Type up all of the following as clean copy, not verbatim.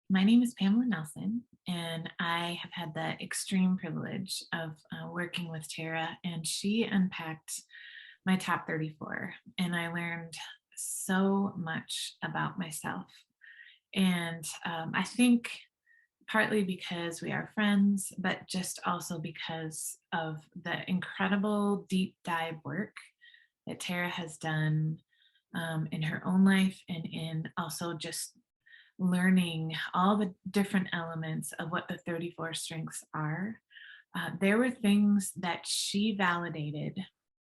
My name is Pamela Nelson, and I have had the extreme privilege of working with Tara, and she unpacked my top 34. And I learned so much about myself. And I think partly because we are friends, but just also because of the incredible deep dive work that Tara has done in her own life and in also just learning all the different elements of what the 34 strengths are. There were things that she validated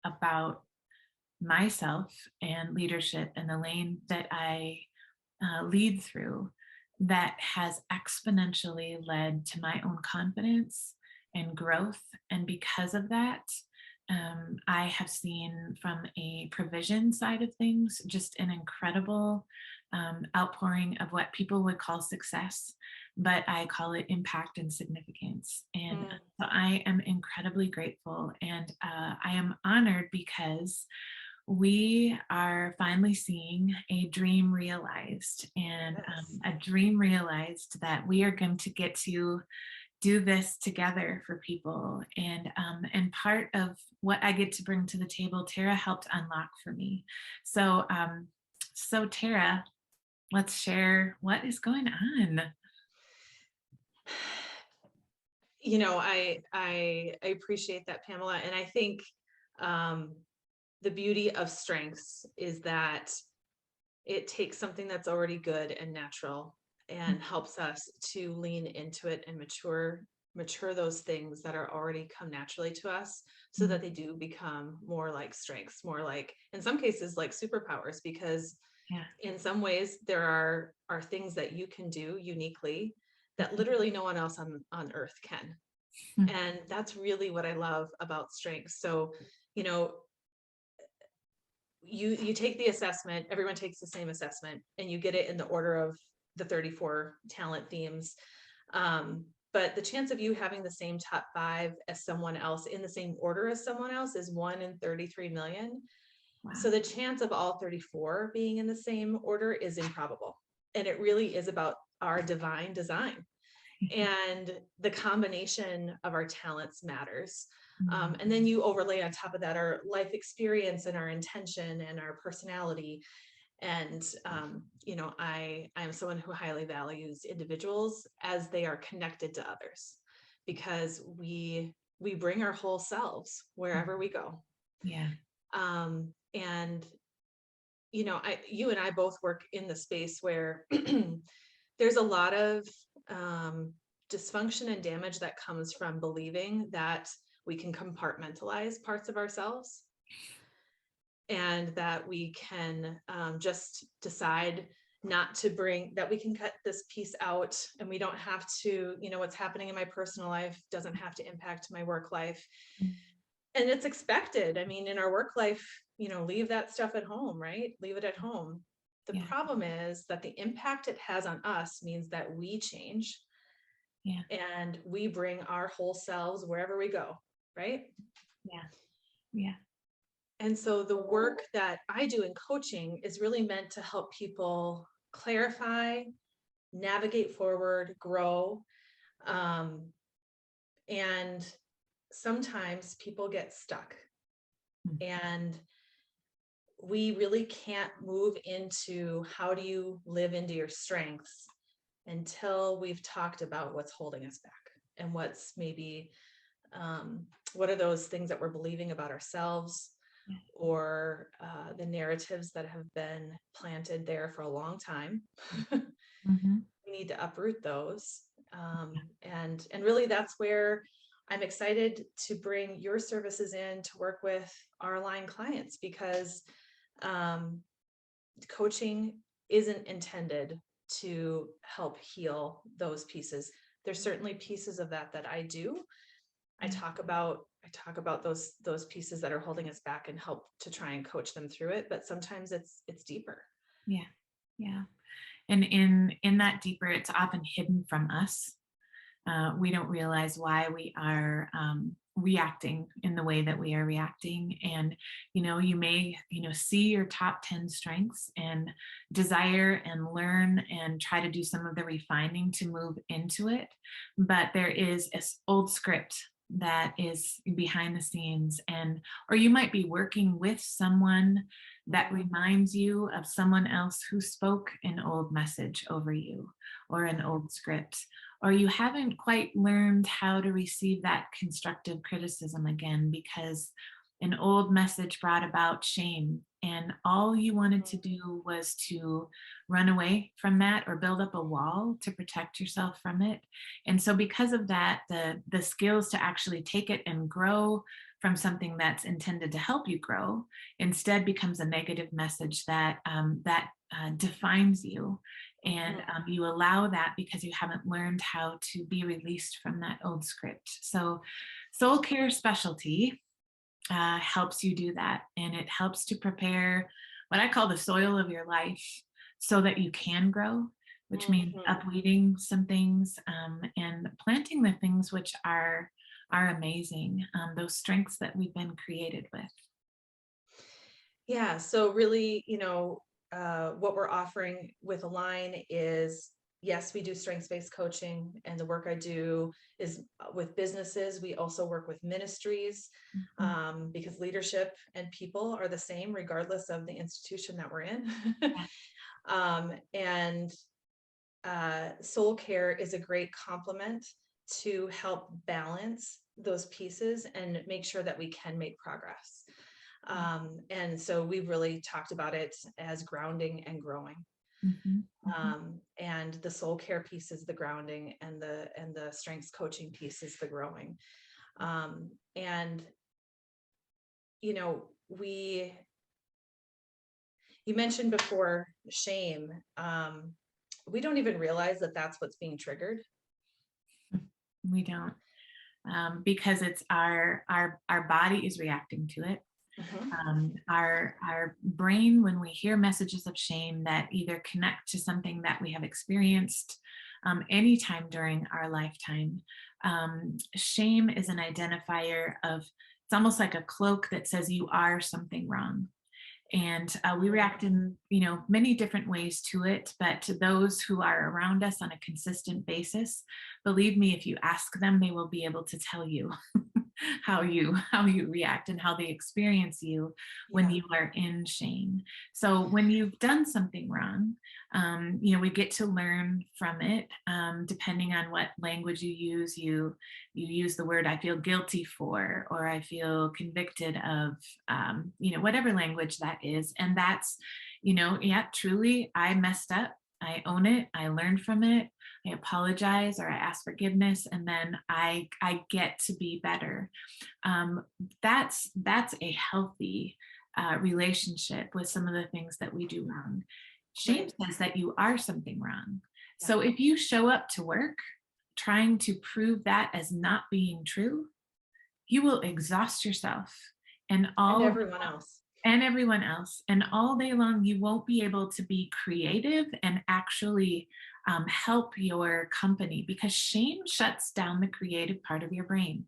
about myself and leadership and the lane that I lead through that has exponentially led to my own confidence and growth. And because of that, I have seen from a provision side of things just an incredible outpouring of what people would call success, but I call it impact and significance. And Mm, so I am incredibly grateful and I am honored because we are finally seeing a dream realized and yes. a dream realized that we are going to get to do this together for people. And part of what I get to bring to the table, Tara helped unlock for me. So Tara, let's share what is going on. I appreciate that, Pamela, and I think um, the beauty of strengths is that it takes something that's already good and natural and helps us to lean into it and mature those things that are already come naturally to us so Mhm. that they do become more like strengths, more like in some cases like superpowers, because Yeah. in some ways there are things that you can do uniquely that Mhm. literally no one else on earth can. And that's really what I love about strengths. So, you know, you take the assessment, everyone takes the same assessment, and you get it in the order of the 34 talent themes. But the chance of you having the same top five as someone else in the same order as someone else is 1 in 33 million. Wow. So the chance of all 34 being in the same order is improbable. And it really is about our divine design. And the combination of our talents matters. Mm. And then you overlay on top of that our life experience and our intention and our personality. And I am someone who highly values individuals as they are connected to others, because we bring our whole selves wherever we go. Yeah. And you and I both work in the space where there's a lot of um, dysfunction and damage that comes from believing that we can compartmentalize parts of ourselves and that we can just decide not to bring that we can cut this piece out, and we don't have to, what's happening in my personal life doesn't have to impact my work life. And it's expected. I mean, in our work life, leave that stuff at home, right? Leave it at home. The Yeah. problem is that the impact it has on us means that we change Yeah. and we bring our whole selves wherever we go, right? Yeah. Yeah. And so the work that I do in coaching is really meant to help people clarify, navigate forward, grow. Um, and sometimes people get stuck, Mm. and we really can't move into how do you live into your strengths until we've talked about what's holding us back and what's maybe what are those things that we're believing about ourselves, Yeah. or the narratives that have been planted there for a long time. Mhm. We need to uproot those, and really that's where I'm excited to bring your services in to work with our aligned clients, because um, coaching isn't intended to help heal those pieces. There's certainly pieces of that I do. Yeah. I talk about those pieces that are holding us back and help to try and coach them through it. But sometimes it's deeper. Yeah. Yeah. And in that deeper, it's often hidden from us. We don't realize reacting in the way that we are reacting. And you may see your top 10 strengths and desire and learn and try to do some of the refining to move into it, but there is this old script that is behind the scenes. And or you might be working with someone that Mhm. reminds you of someone else who spoke an old message over you, or an Yeah. old script, or you haven't quite learned how to receive that constructive criticism again because an old message brought about shame, and all you wanted to Mhm. do was to run away from that or build up a wall to protect yourself from it. And so because of that, the skills to actually take it and grow from something that's intended to help you grow instead becomes a negative message that defines you. And Mhm. you allow that because you haven't learned how to be released from that old script. So soul care specialty helps you do that, and it helps to prepare what I call the soil of your life so that you can grow, which means Mhm. upweeding some things, and planting the things which are amazing, those strengths that we've been created with. Yeah, so really, what we're offering with Align is, yes, we do strengths-based coaching, and the work I do is with businesses. We also work with ministries, Mhm. because leadership and people are the same regardless of the institution that we're in. Yeah. And soul care is a great complement to help balance those pieces and make sure that we can make progress. And so we've really talked about it as grounding and growing. Mhm, mhm, And the soul care piece is the grounding, and the strengths coaching piece is the growing. And we you mentioned before shame. We don't even realize that that's what's being triggered. mhm. We don't, because it's our body is reacting to it. Mhm. Our brain, when we hear messages of shame that either connect to something that we have experienced anytime during our lifetime, shame is an identifier of, it's almost like a cloak that says you are something wrong. And we Mhm. react in many different ways to it, but to those who are around us on a consistent basis, believe me, if you ask them, they will be able to tell you how you react and how they experience you when Yeah. you are in shame. So when you've done something wrong, we get to learn from it. Depending on what language you use, you use the word "I feel guilty for," or "I feel convicted of," whatever language that is. And that's, yeah, truly, I messed up. I own it. I learned from it. I apologize or I ask forgiveness, and then I get to be better. Um, that's a healthy relationship with some of the things that we do wrong. Shame Right. says that you are something wrong. Yeah. So if you show up to work trying to prove that as not being true, you will exhaust yourself and And all everyone else. and everyone else. And all day long, you won't be able to be creative and actually help your company because shame shuts down the creative part of your brain.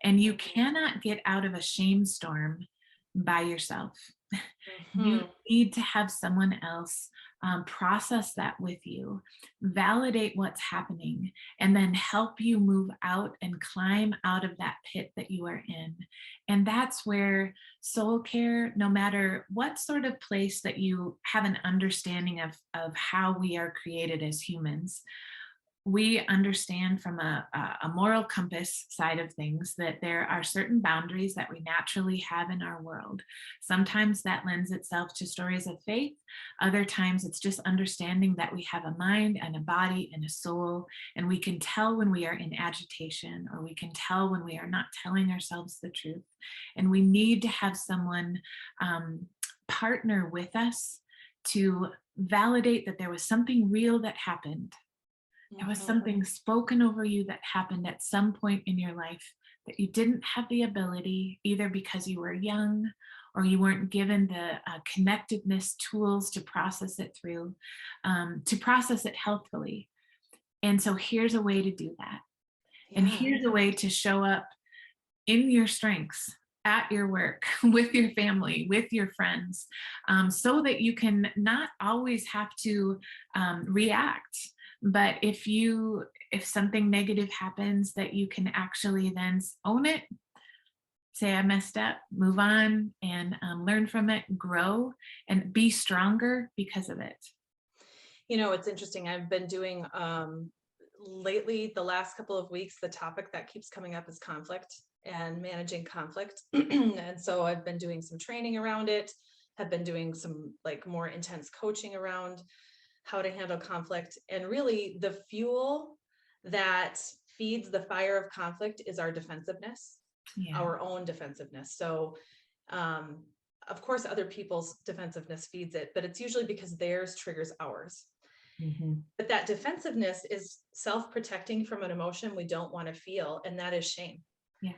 And you Mhm. cannot get out of a shame storm by yourself. You Mhm. need to have someone else process that with you, validate what's happening, and then help you move out and climb out of that pit that you are in. And that's where soul care, no matter what sort of place that you have an understanding of how we are created as humans, we understand from a moral compass side of things that there are certain boundaries that we naturally have in our world. Sometimes that lends itself to stories of faith. Other times it's just understanding that we have a mind and a body and a soul, and we can tell when we are in agitation, or we can tell when we are not telling ourselves the truth. And we need to have someone partner with us to validate that there was something real that happened. There was Mhm. something spoken over you that happened at some point in your life that you didn't have the ability, either because you were young or you weren't given the connectiveness tools to process it through, to process it healthfully. And so here's a way to do that. And Yeah. here's a way to show up in your strengths, at your work, with your family, with your friends, so that you can not always have to react. But if something negative happens, that you can actually then own it, say I messed up, move on, and learn from it, grow, and be stronger because of it. It's interesting. I've been doing lately, the last couple of weeks, the topic that keeps coming up is conflict and managing conflict. And so I've been doing some training around it, have been doing some like more intense coaching around how to handle conflict. And really, the fuel that feeds the fire of conflict is our defensiveness, Yeah. our own defensiveness. So, of course, other people's defensiveness feeds it, but it's usually because theirs triggers ours. Mhm. But that defensiveness is self-protecting from an emotion we don't want to feel, and that is shame. Yeah.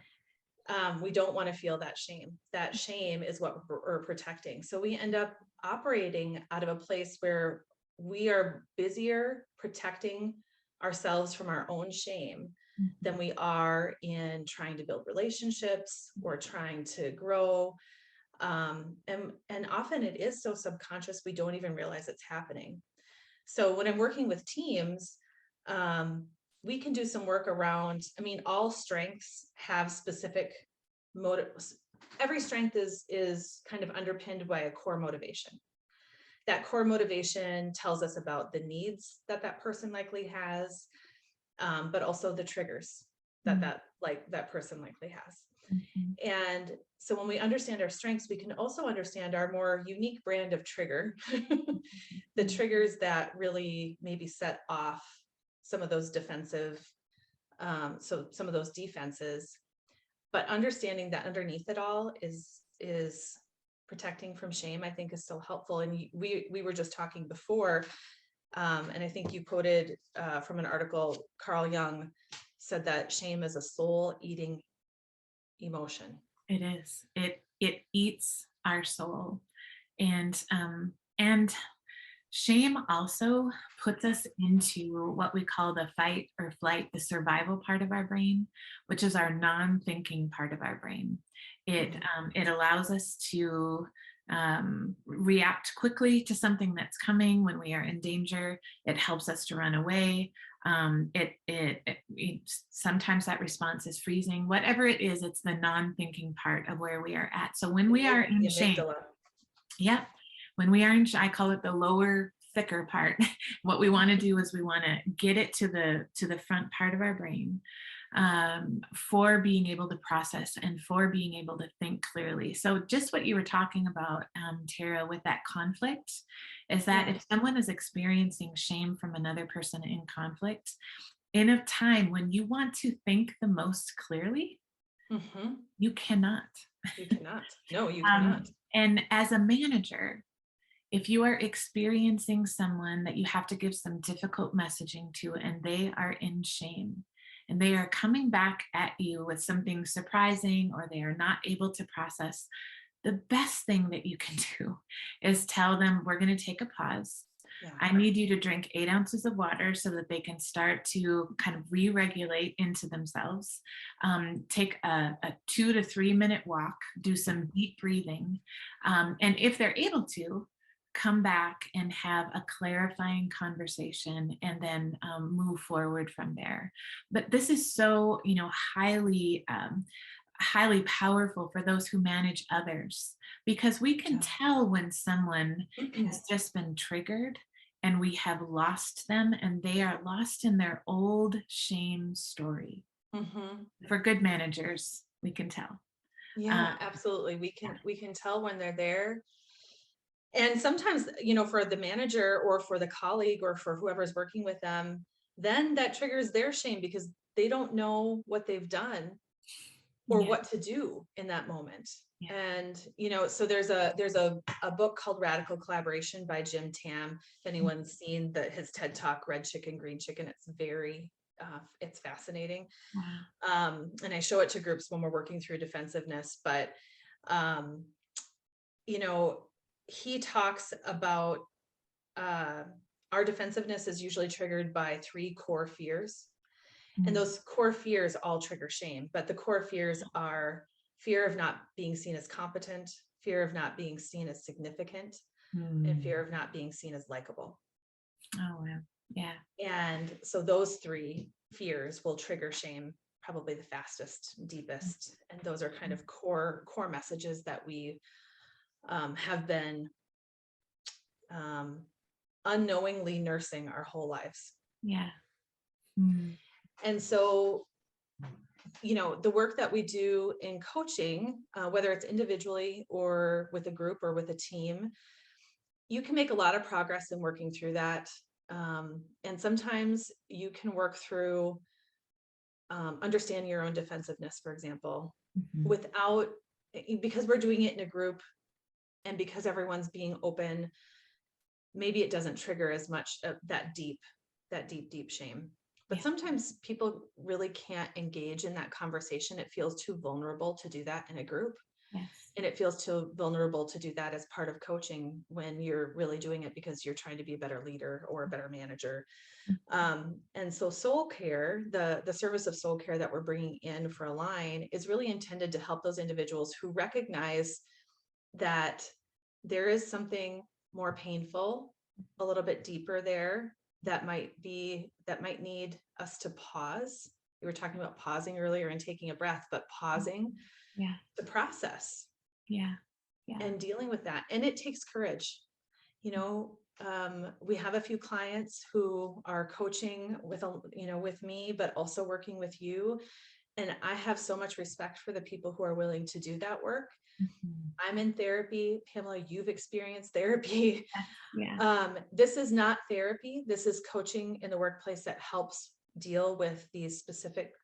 We don't want to feel that shame. That shame is what we're protecting. So we end up operating out of a place where we are busier protecting ourselves from our own shame than Mhm. we are in trying to build relationships or trying to grow. And often it is so subconscious we don't even realize it's happening. So when I'm working with teams, um, we can do some work around, I mean, all strengths have specific motives. Every strength is kind of underpinned by a core motivation. That core motivation tells us about the needs that that person likely has, but also the triggers that Mhm. that person likely has. Mhm. And so when we understand our strengths, we can also understand our more unique brand of trigger, the Mhm. triggers that really maybe set off some of those defensive, so some of those defenses, but understanding that underneath it all is protecting from shame, I think is so helpful. And we were just talking before, and I think you quoted from an article, Carl Jung said that shame is a soul eating emotion. It is. It eats our soul, and shame also puts us into what we call the fight or flight, the survival part of our brain, which is our non-thinking part of our brain. Mhm. It allows us to react quickly to something that's coming when we are in danger. It helps us to run away. Sometimes that response is freezing. Whatever it is, it's the non-thinking part of where we are at. So when we are The in shame, amygdala. yep. When we are in, I call it the lower, thicker part. What we want to do is we want to get it to the front part of our brain, for being able to process and for being able to think clearly. So just what you were talking about, Tara, with that conflict, is that Yeah. if someone is experiencing shame from another person in conflict, in a time when you want to think the most clearly, Hmm. you cannot. You cannot. No, you cannot. And as a manager, if you are experiencing someone that you have to give some difficult messaging to and they are in shame and they are coming back at you with something surprising or they are not able to process, the best thing that you can do is tell them, we're going to take a pause. Yeah. I need you to drink 8 ounces of water so that they can start to kind of re regulate into themselves. Take a 2 to 3 minute walk, do some deep breathing. And if they're able to, come back and have a clarifying conversation and then move forward from there. But this is so, highly powerful for those who manage others, because we can Yeah. tell when someone has just been triggered and we have lost them and they are lost in their old shame story. Hmm. For good managers, we can tell. uh, Yeah, absolutely. We yeah. can we can tell when they're there. And sometimes, for the manager or for the colleague or for whoever's working with them, then that triggers their shame because they don't know what they've done or Yeah. what to do in that moment. Yeah. And so there's a book called Radical Collaboration by Jim Tam. If anyone's seen his TED Talk, Red Chicken, Green Chicken, it's fascinating. Wow. And I show it to groups when we're working through defensiveness. But um, you know, he talks about uh, our defensiveness is usually triggered by three core fears. And Mm, those core fears all trigger shame, but the core fears are fear of not being seen as competent, fear of not being seen as significant, and mm. fear of not being seen as likable. Oh, wow. Yeah. And so those three fears will trigger shame probably the fastest, deepest. And those are kind of core messages that we have been um, unknowingly nursing our whole lives. Yeah. Mm, And so, the work that we do in coaching, whether it's individually or with a group or with a team, you can make a lot of progress in working through that. And sometimes you can work through understanding your own defensiveness, for example, mhm. without, because we're doing it in a group and because everyone's being open, maybe it doesn't trigger as much that deep shame. But Yeah. sometimes people really can't engage in that conversation. It feels too vulnerable to do that in a group. Yes. And it feels too vulnerable to do that as part of coaching when you're really doing it because you're trying to be a better leader or a better manager. And so soul care, the service of soul care that we're bringing in for Align is really intended to help those individuals who recognize that there is something more painful, a little bit deeper there that might need us to pause. We were talking about pausing earlier and taking a breath, but pausing Yeah. to process Yeah. Yeah. and dealing with that. And it takes courage. We have a few clients who are coaching with me, but also working with you. And I have so much respect for the people who are willing to do that work. Mhm. I'm in therapy. Pamela, you've experienced therapy. Yes. Yeah. This is not therapy. This is coaching in the workplace that helps deal with these specific,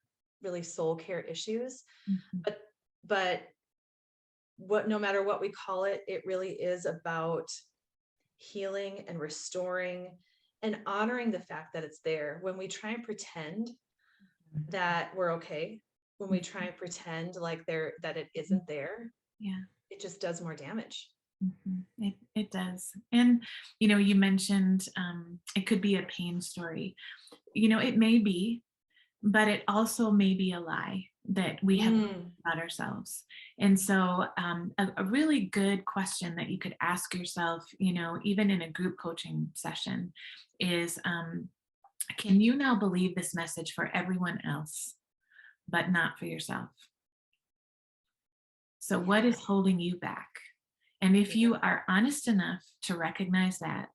really soul care issues. Mhm. But, no matter what we call it, it really is about healing and restoring and honoring the fact that it's there. When we try and pretend that we're okay, when we try Mhm. and pretend like that it Mhm. isn't there, Yeah. it just does more damage. It does. And you mentioned it could be a pain story. It may be, but it also may be a lie that we have Mm, about ourselves. And so, a really good question that you could ask yourself, even in a group coaching session, is can you now believe this message for everyone else, but not for yourself? So, what is yeah. holding you back? And if Yeah. you are honest enough to recognize that,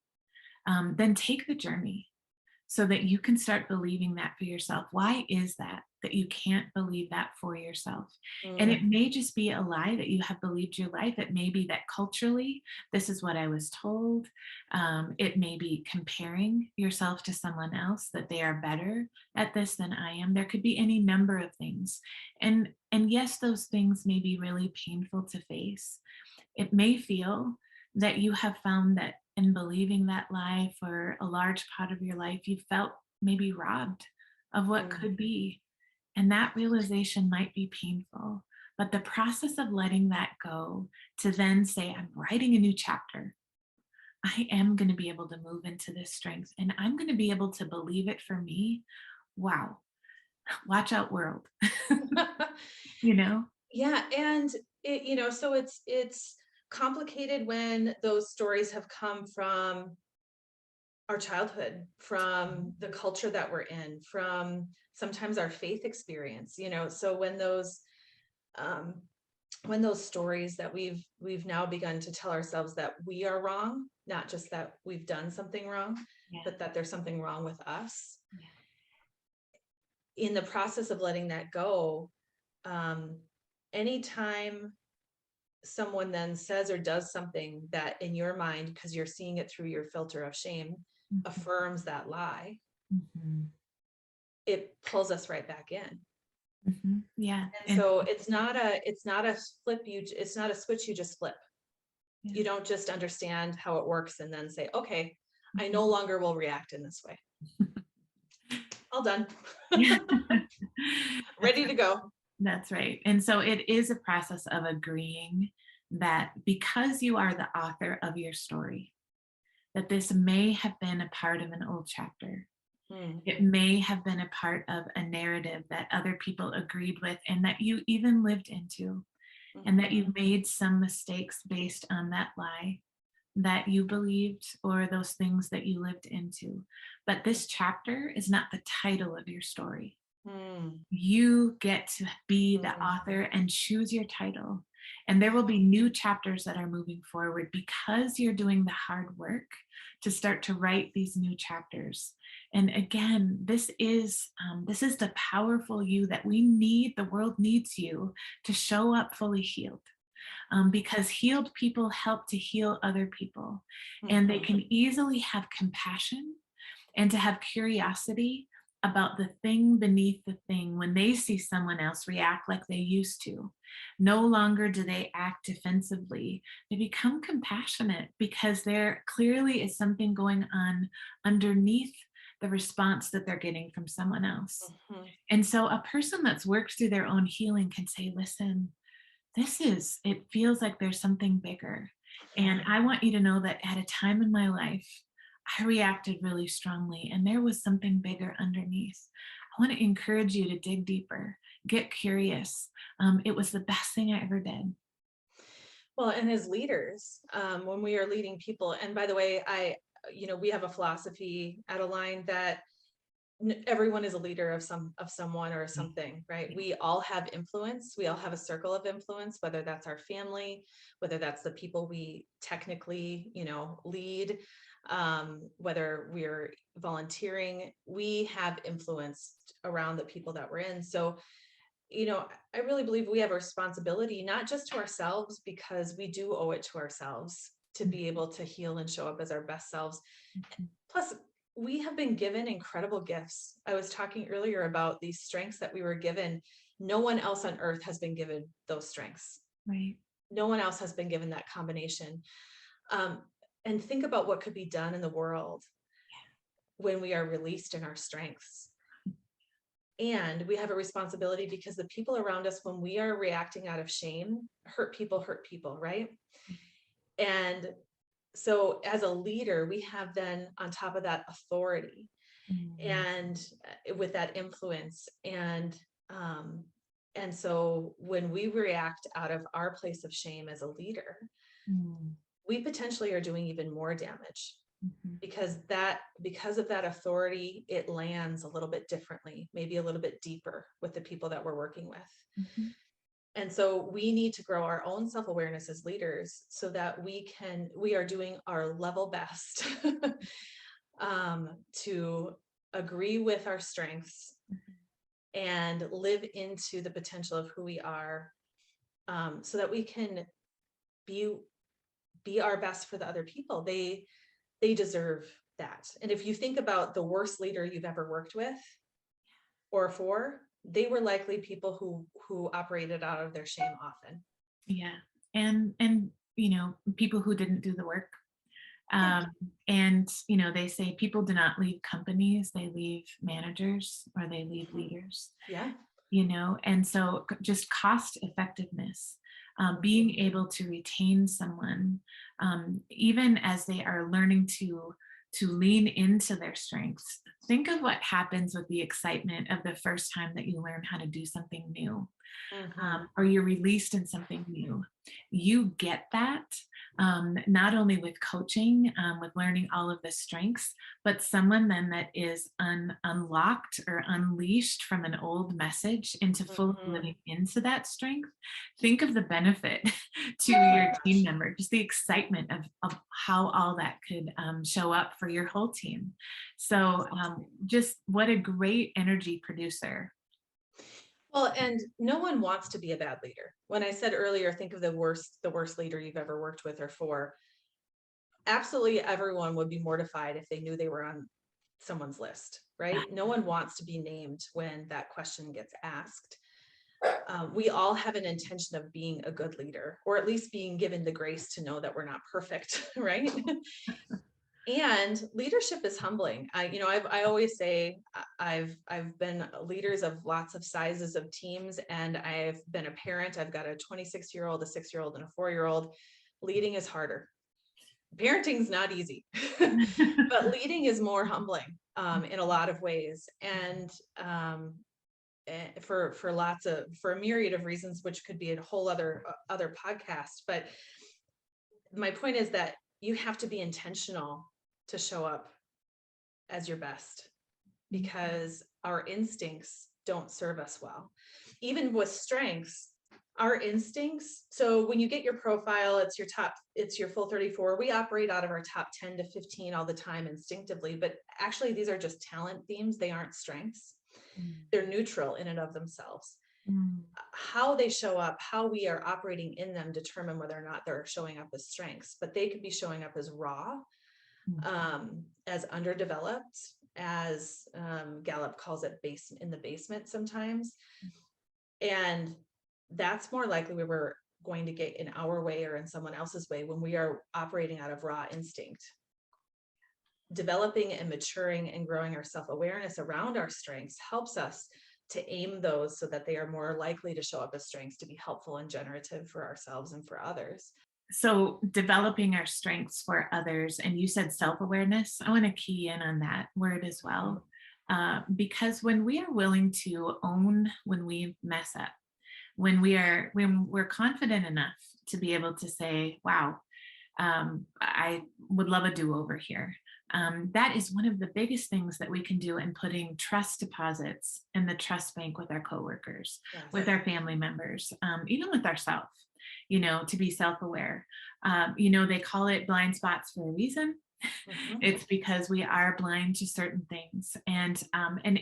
then take the journey so that you can start believing that for yourself. Why is that you can't believe that for yourself? And it Mm, may just be a lie that you have believed your life. It may be that culturally, this is what I was told. It may be comparing yourself to someone else, that they are better at this than I am. There could be any number of things. And yes, those things may be really painful to face. It may feel that you have found that in believing that lie for a large part of your life, you felt maybe robbed of what mm, could be. And that realization might be painful. But the process of letting that go to then say, I'm writing a new chapter. I am going to be able to move into this strength and I'm going to be able to believe it for me. Wow. Watch out, world. mm. you know? Yeah, and so it's complicated when those stories have come from our childhood, from the culture that we're in, from sometimes our faith experience. So um, when those stories that we've now begun to tell ourselves that we are wrong, not just that we've done something wrong, Yeah. but that there's something wrong with us. Yeah. In the process of letting that go, um, anytime someone then says or does something that in your mind, because you're seeing it through your filter of shame, Mhm. affirms that lie, Mhm. it pulls us right back in. Mhm. Yeah. And And so it's not a switch you just flip. yeah. You don't just understand how it works and then say, okay, I Mhm. no longer will react in this way. All done. Yeah. That's Ready to go. that's right. And so it is a process of agreeing that because you are the author of your story, that this may have been a part of an old chapter. Mm, It may have been a part of a narrative that other people agreed with and that you even lived into, and that mhm, you made some mistakes based on that lie that you believed or those things that you lived into. But this chapter is not the title of your story. mm, You get to be the mm. author and choose your title. And there will be new chapters that are moving forward because you're doing the hard work to start to write these new chapters. And again, this is the powerful you that we need. The world needs you to show up fully healed, because healed people help to heal other people, and they Mhm, can easily have compassion and to have curiosity about the thing beneath the thing when they see someone else react like they used to. No longer do they act defensively. They become compassionate because there clearly is something going on underneath the response that they're getting from someone else. mhm. And so a person that's worked through their own healing can say, listen, it feels like there's something bigger. Yeah. And I want you to know that at a time in my life, I reacted really strongly and there was something bigger underneath. I want to encourage you to dig deeper, get curious. It was the best thing I ever did. Well, and as leaders, when we are leading people, and by the way, we have a philosophy at Align that everyone is a leader of someone or something, right? We all have influence. We all have a circle of influence, whether that's our family, whether that's the people we technically, lead, whether we're volunteering, we have influence around the people that we're in. So, I really believe we have a responsibility, not just to ourselves, because we do owe it to ourselves to be able to heal and show up as our best selves. Plus, we have been given incredible gifts. I was talking earlier about these strengths that we were given. No one else on earth has been given those strengths. Right. No one else has been given that combination. Um, and think about what could be done in the world when we are released in our strengths. And we have a responsibility because the people around us, when we are reacting out of shame, hurt people, right? And so as a leader, we have then on top of that authority Mm, and with that influence. Um, and so when we react out of our place of shame as a leader, mm, we potentially are doing even more damage mhm, because of that authority, it lands a little bit differently, maybe a little bit deeper with the people that we're working with. mhm, And so we need to grow our own self-awareness as leaders so that we are doing our level best to agree with our strengths and live into the potential of who we are, so that we can be be our best for the other people. They deserve that. And if you think about the worst leader you've ever worked with or for, they were likely people who operated out of their shame often. yeah. And people who didn't do the work. Yeah. Um, and they say people do not leave companies, they leave managers or they leave Mhm. leaders. Yeah. And so just cost effectiveness, being Mhm. able to retain someone, even as they are learning to lean into their strengths. Think of what happens with the excitement of the first time that you learn how to do something new, Mhm. or you're released in something new. You get that, not only with coaching, with learning all of the strengths, but someone then that is unlocked or unleashed from an old message into fully Mhm. living into that strength. Think of the benefit to Oh my your team gosh. member, just the excitement of how all that could show up for your whole team. So, just what a great energy producer. Well, and no one wants to be a bad leader. When I said earlier, think of the worst leader you've ever worked with or for, absolutely everyone would be mortified if they knew they were on someone's list, Yeah. right? No one wants to be named when that question gets asked. We all have an intention of being a good leader, or at least being given the grace to know that we're not perfect, right? And leadership is humbling. I always say I've been leaders of lots of sizes of teams, and I've been a parent. I've got a 26-year-old, a 6-year-old, and a 4-year-old. Leading is harder. Parenting's not easy, but leading is more humbling. in a lot of ways. And for lots of, for a myriad of reasons, which could be a whole other podcast. But my point is that you have to be intentional to show up as your best, because our instincts don't serve us well. Even with strengths, our instincts. So when you get your profile, it's your full 34. We operate out of our top 10 to 15 all the time instinctively, but actually these are just talent themes. They aren't strengths. They're neutral in and of themselves. How they show up, how we are operating in them determine whether or not they're showing up as strengths, but they could be showing up as raw, as underdeveloped, as Gallup calls it, in the basement sometimes. And that's more likely we were going to get in our way or in someone else's way when we are operating out of raw instinct. Developing and maturing and growing our self-awareness around our strengths helps us to aim those so that they are more likely to show up as strengths, to be helpful and generative for ourselves and for others. So developing our strengths for others, and you said self-awareness. I want to key in on that word as well, because when we are willing to own when we mess up, when we're confident enough to be able to say, wow, I would love a do-over here. That is one of the biggest things that we can do in putting trust deposits in the trust bank with our coworkers, Yes. with our family members, even with ourselves, to be self-aware. They call it blind spots for a reason. It's because we are blind to certain things. And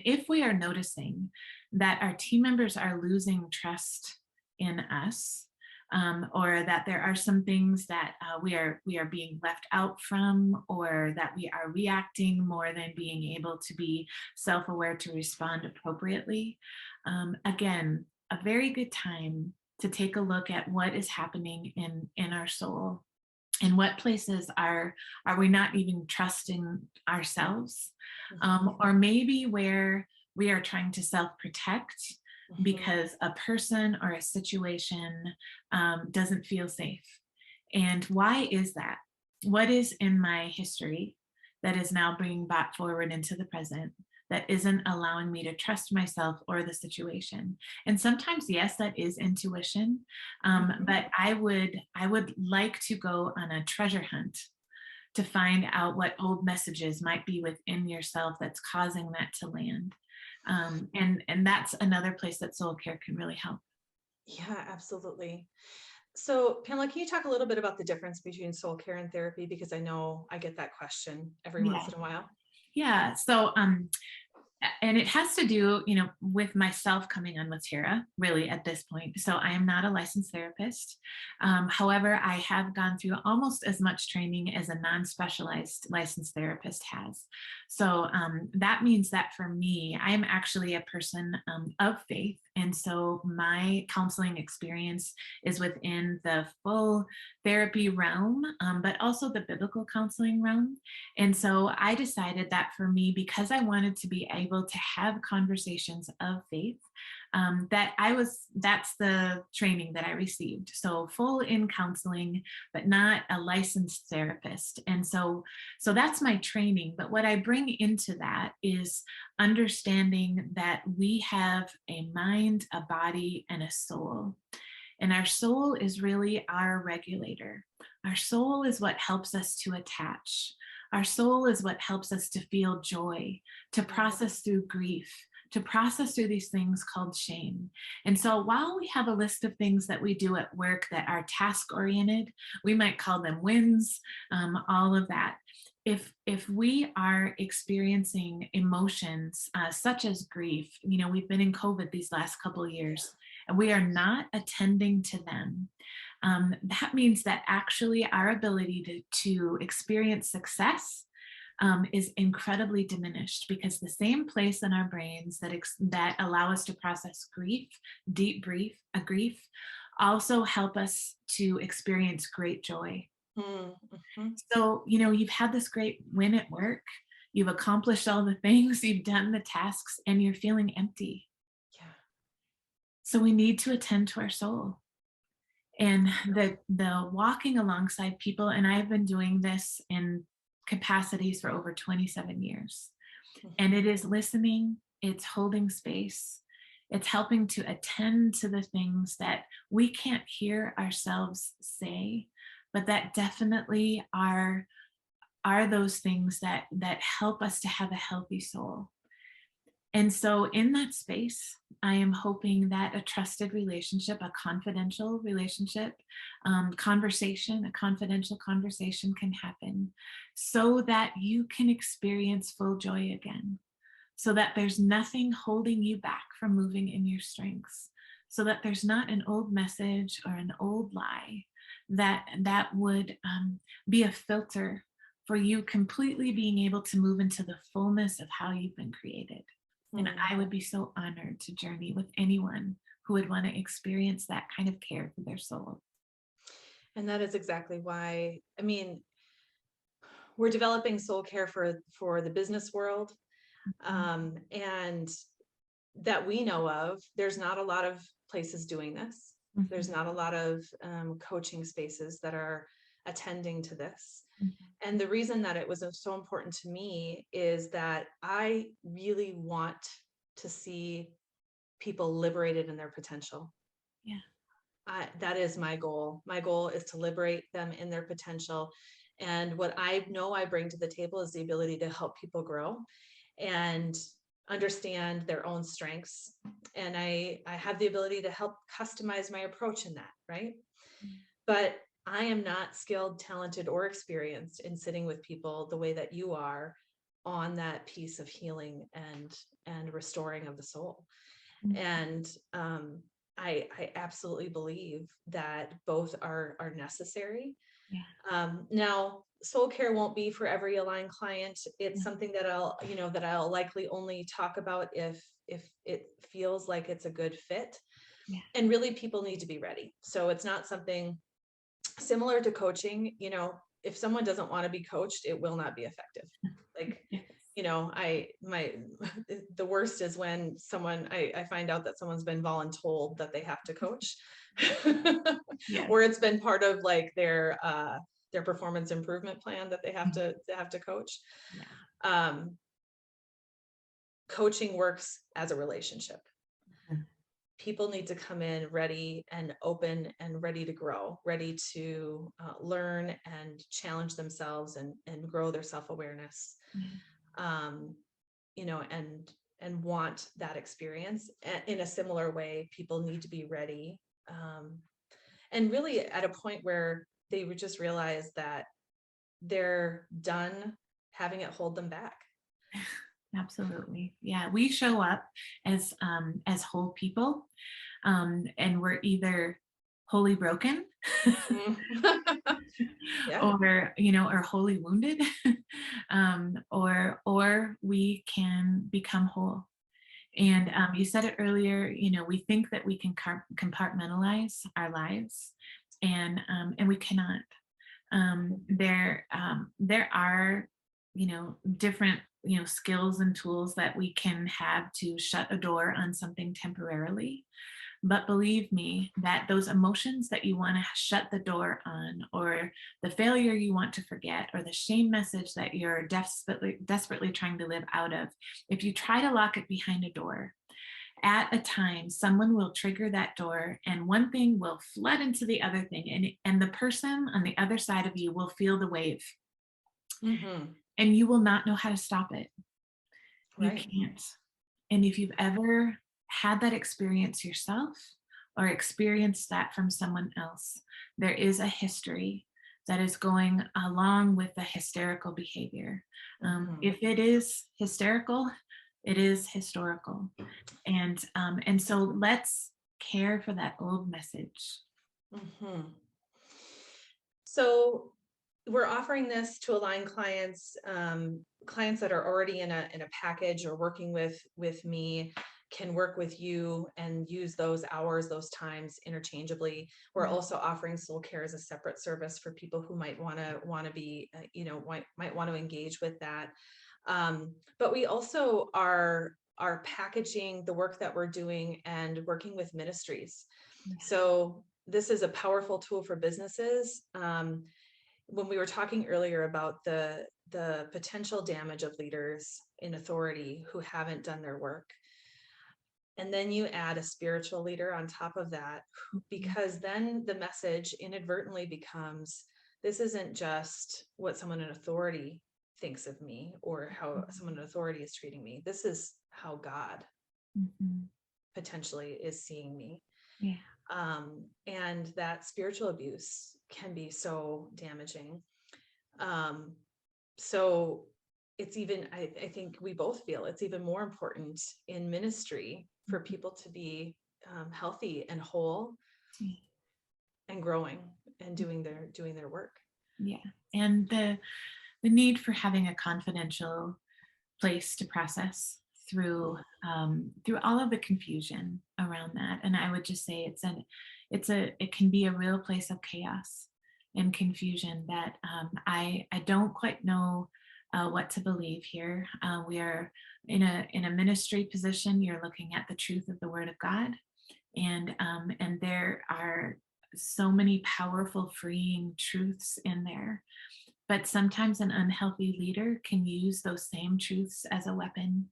if we are noticing that our team members are losing trust in us, or that there are some things that we are being left out from, or that we are reacting more than being able to be self-aware to respond appropriately, again, a very good time to take a look at what is happening in our soul. In what places are we not even trusting ourselves, or maybe where we are trying to self-protect because a person or a situation doesn't feel safe. And why is that? What is in my history that is now being brought forward into the present that isn't allowing me to trust myself or the situation? And sometimes, yes, that is intuition, but I would like to go on a treasure hunt to find out what old messages might be within yourself that's causing that to land. And that's another place that soul care can really help. Yeah, absolutely. So Pamela, can you talk a little bit about the difference between soul care and therapy? Because I know I get that question every once in a while. Yeah. So, and it has to do, with myself coming on with Tara, really at this point. So I am not a licensed therapist. However, I have gone through almost as much training as a non-specialized licensed therapist has. So that means that for me, I am actually a person of faith. And so my counseling experience is within the full therapy realm, but also the biblical counseling realm. And so I decided that for me, because I wanted to be able to have conversations of faith, that's the training that I received. So full in counseling, but not a licensed therapist. And so that's my training. But what I bring into that is understanding that we have a mind, a body, and a soul. And our soul is really our regulator. Our soul is what helps us to attach. Our soul is what helps us to feel joy, to process through grief, to process through these things called shame. And so while we have a list of things that we do at work that are task oriented, we might call them wins, all of that. If we are experiencing emotions such as grief, we've been in COVID these last couple of years, and we are not attending to them, that means that actually our ability to experience success is incredibly diminished, because the same place in our brains that allow us to process grief, deep grief, also help us to experience great joy. So, you've had this great win at work, you've accomplished all the things, you've done the tasks, and you're feeling empty. Yeah. So we need to attend to our soul. And the walking alongside people, and I've been doing this in capacities for over 27 years. And it is listening, it's holding space, it's helping to attend to the things that we can't hear ourselves say, but that definitely are those things that help us to have a healthy soul. And so in that space, I am hoping that a trusted relationship, a confidential relationship, a confidential conversation can happen so that you can experience full joy again, so that there's nothing holding you back from moving in your strengths, so that there's not an old message or an old lie that would be a filter for you completely being able to move into the fullness of how you've been created. And Mm. I would be so honored to journey with anyone who would want to experience that kind of care for their soul. And that is exactly why, I mean, we're developing soul care for the business world. Mhm. And that we know of, there's not a lot of places doing this. There's Mhm. not a lot of coaching spaces that are attending to this. Mhm. And the reason that it was so important to me is that I really want to see people liberated in their potential. Yeah. That is my goal. My goal is to liberate them in their potential. And what I know I bring to the table is the ability to help people grow and understand their own strengths. And I have the ability to help customize my approach in that, right? Mm. But I am not skilled, talented, or experienced in sitting with people the way that you are on that piece of healing and restoring of the soul. Mm. And I absolutely believe that both are necessary. Yeah. Now, soul care won't be for every aligned client. It's No. something that I'll likely only talk about if it feels like it's a good fit. Yeah. And really, people need to be ready. So it's not something similar to coaching. If someone doesn't want to be coached, it will not be effective. Like, Yes. I my the worst is when I find out that someone's been voluntold that they have to coach, Yes. or it's been part of like their performance improvement plan that they have to coach. Yeah. Um, Coaching works as a relationship. Mhm. People need to come in ready and open and ready to grow, ready to learn and challenge themselves and grow their self-awareness. Yeah. Um, and want that experience. In a similar way, people need to be ready, and really at a point where they would just realize that they're done having it hold them back. Absolutely. Yeah. We show up as whole people, and we're either wholly broken Mm. Yeah. or wholly wounded, or we can become whole. And you said it earlier, we think that we can compartmentalize our lives, and we cannot. There are, different, skills and tools that we can have to shut a door on something temporarily. But believe me, that those emotions that you want to shut the door on, or the failure you want to forget, or the shame message that you're desperately trying to live out of, if you try to lock it behind a door, at a time someone will trigger that door and one thing will flood into the other thing, and the person on the other side of you will feel the wave, Hmm. and you will not know how to stop it. You Right. can't. And if you've ever had that experience yourself or experienced that from someone else, there is a history that is going along with the hysterical behavior. Hmm. If it is hysterical, it is historical. And so let's care for that old message. Hmm. So we're offering this to align clients, clients that are already in a package or working with me can work with you and use those hours, those times interchangeably. We're Yeah. also offering soul care as a separate service for people who might want to be, might want to engage with that. But we also are packaging the work that we're doing and working with ministries. Yeah. So this is a powerful tool for businesses. when we were talking earlier about the potential damage of leaders in authority who haven't done their work, and then you add a spiritual leader on top of that, Mhm. because then the message inadvertently becomes, this isn't just what someone in authority thinks of me or how someone in authority is treating me. This is how God Mhm. potentially is seeing me. Yeah. And that spiritual abuse can be so damaging. Um, so it's even, I think we both feel it's even more important in ministry for Mhm. people to be healthy and whole Yeah. and growing and doing their work. Yeah. And the need for having a confidential place to process through through all of the confusion around that. And I would just say it can be a real place of chaos and confusion that I don't quite know what to believe here. We are in a ministry position. You're looking at the truth of the Word of God, and there are so many powerful, freeing truths in there, but sometimes an unhealthy leader can use those same truths as a weapon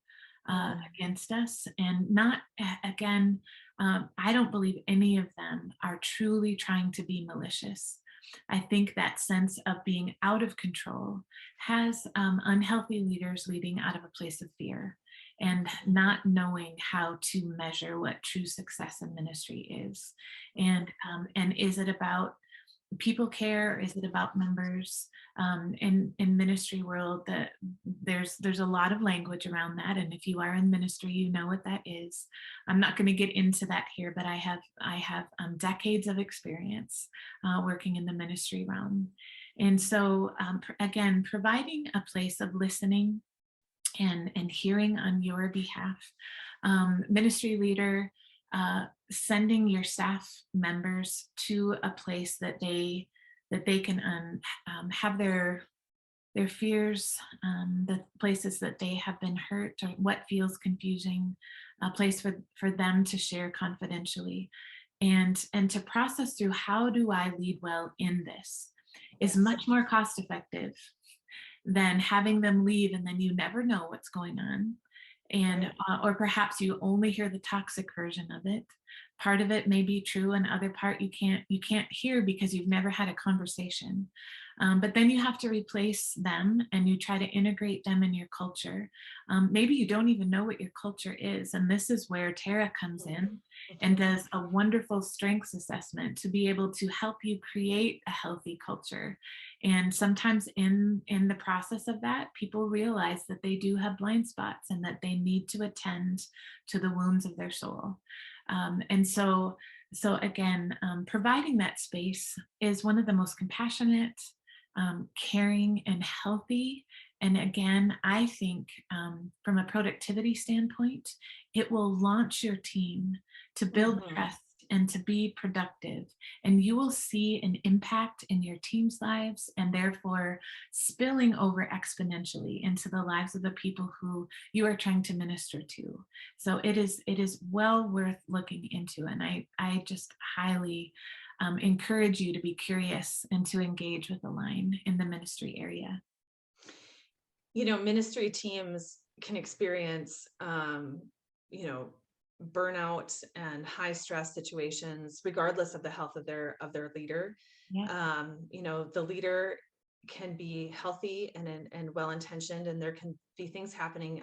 Mm, against us. And not, again, I don't believe any of them are truly trying to be malicious. I think that sense of being out of control has unhealthy leaders leading out of a place of fear and mhm, not knowing how to measure what true success in ministry is. mhm, And is it about people care? Is it about members? In ministry world, that there's a lot of language around that, and if you are in ministry, you know what that is. I'm not going to get into that here, but I have decades of experience working in the ministry realm, and so again, providing a place of listening and hearing on your behalf. Ministry leader, sending your staff members to a place that they can have their fears, the places that they have been hurt or what feels confusing, a place for them to share confidentially, and to process through, how do I lead well in this, is yes. much more cost effective than having them leave and then you never know what's going on. And Right. or perhaps you only hear the toxic version of it. Part of it may be true, and other part you can't hear because you've never had a conversation. But then you have to replace them and you try to integrate them in your culture. Maybe you don't even know what your culture is, and this is where Tara comes Mhm, in and mhm, does a wonderful strengths assessment to be able to help you create a healthy culture. And sometimes in the process of that, people realize that they do have blind spots and that they need to attend to the wounds of their soul. And so again, providing that space is one of the most compassionate, caring, and healthy. And again, I think from a productivity standpoint, it will launch your team to build mhm. trust and to be productive, and you will see an impact in your team's lives, and therefore spilling over exponentially into the lives of the people who you are trying to minister to. So it is well worth looking into, and I just highly encourage you to be curious and to engage with the line in the ministry area. Ministry teams can experience, you know, burnout and high stress situations, regardless of the health of their leader. Yeah. The leader can be healthy and well intentioned, and there can be things happening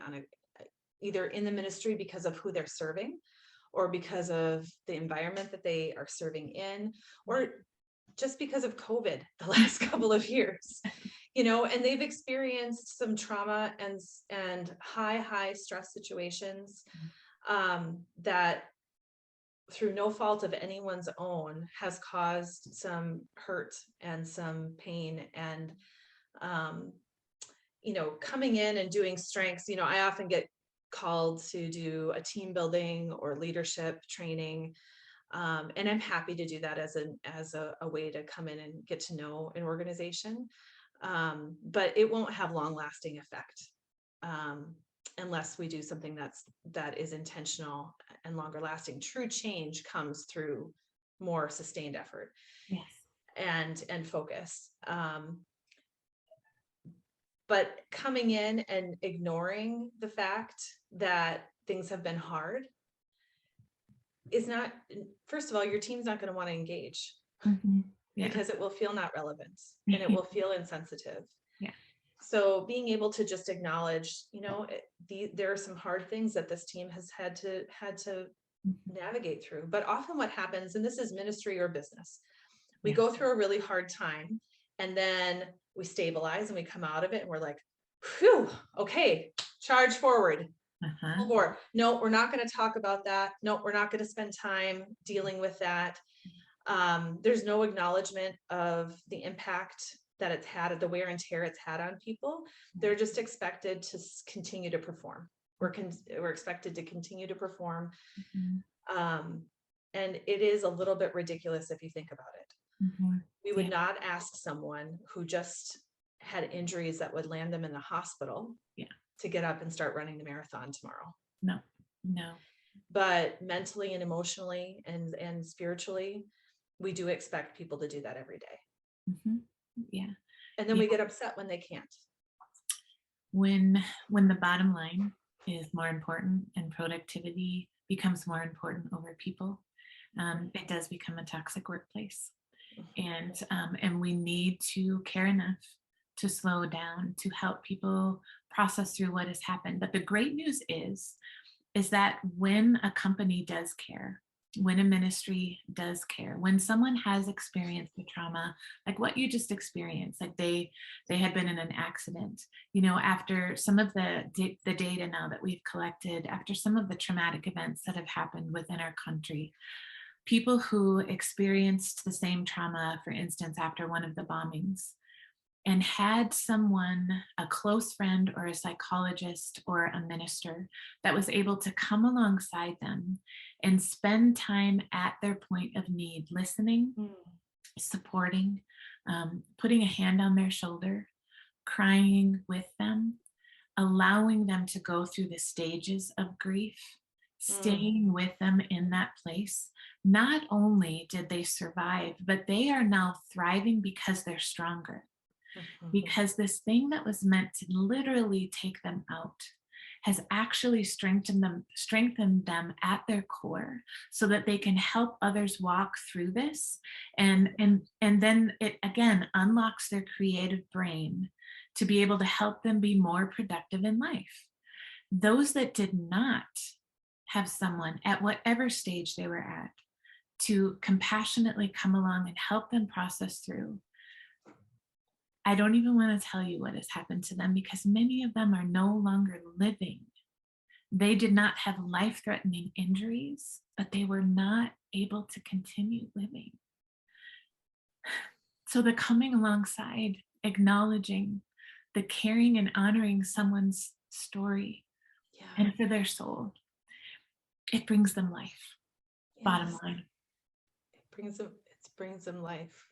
either in the ministry because of who they're serving, or because of the environment that they are serving in, or just because of COVID the last couple of years, and they've experienced some trauma and high stress situations, that through no fault of anyone's own has caused some hurt and some pain. And um, coming in and doing strengths, I often get called to do a team building or leadership training, and I'm happy to do that as a way to come in and get to know an organization. But it won't have long lasting effect, um, unless we do something that is intentional and longer lasting. True change comes through more sustained effort. Yes. and focus. But coming in and ignoring the fact that things have been hard is not, first of all, your team's not going to want to engage Mhm. Yeah. because it will feel not relevant and it will feel insensitive. Yeah. So being able to just acknowledge, there are some hard things that this team has had to Mhm. navigate through. But often what happens, and this is ministry or business, we Yeah. go through a really hard time and then we stabilize and we come out of it and we're like, whew, okay, charge forward. Uh-huh. Full bore. No, we're not going to talk about that. No, we're not going to spend time dealing with that. There's no acknowledgement of the impact that it's had, the wear and tear it's had on people. They're just expected to continue to perform. We're expected to continue to perform. Mhm. Um, and it is a little bit ridiculous if you think about it. Mhm. We would Yeah. not ask someone who just had injuries that would land them in the hospital Yeah. to get up and start running the marathon tomorrow. No. No. But mentally and emotionally and spiritually, we do expect people to do that every day. Mhm. Yeah. And then Yeah. we get upset when they can't. When the bottom line is more important and productivity becomes more important over people, it does become a toxic workplace. And we need to care enough to slow down to help people process through what has happened. But the great news is that when a company does care, when a ministry does care, when someone has experienced the trauma, like what you just experienced, like they had been in an accident, after some of the data now that we've collected, after some of the traumatic events that have happened within our country, people who experienced the same trauma, for instance, after one of the bombings, and had someone, a close friend or a psychologist or a minister, that was able to come alongside them and spend time at their point of need, listening, Mm. supporting, putting a hand on their shoulder, crying with them, allowing them to go through the stages of grief, Mm. staying with them in that place. Not only did they survive, but they are now thriving because they're stronger. Mhm. Because this thing that was meant to literally take them out has actually strengthened them at their core so that they can help others walk through this, and then it again unlocks their creative brain to be able to help them be more productive in life. Those that did not have someone at whatever stage they were at to compassionately come along and help them process through, I don't even want to tell you what has happened to them because many of them are no longer living. They did not have life threatening injuries, but they were not able to continue living. So, the coming alongside, acknowledging, the caring and honoring someone's story Yeah. and for their soul, it brings them life. Bottom Yes. line. It brings them life.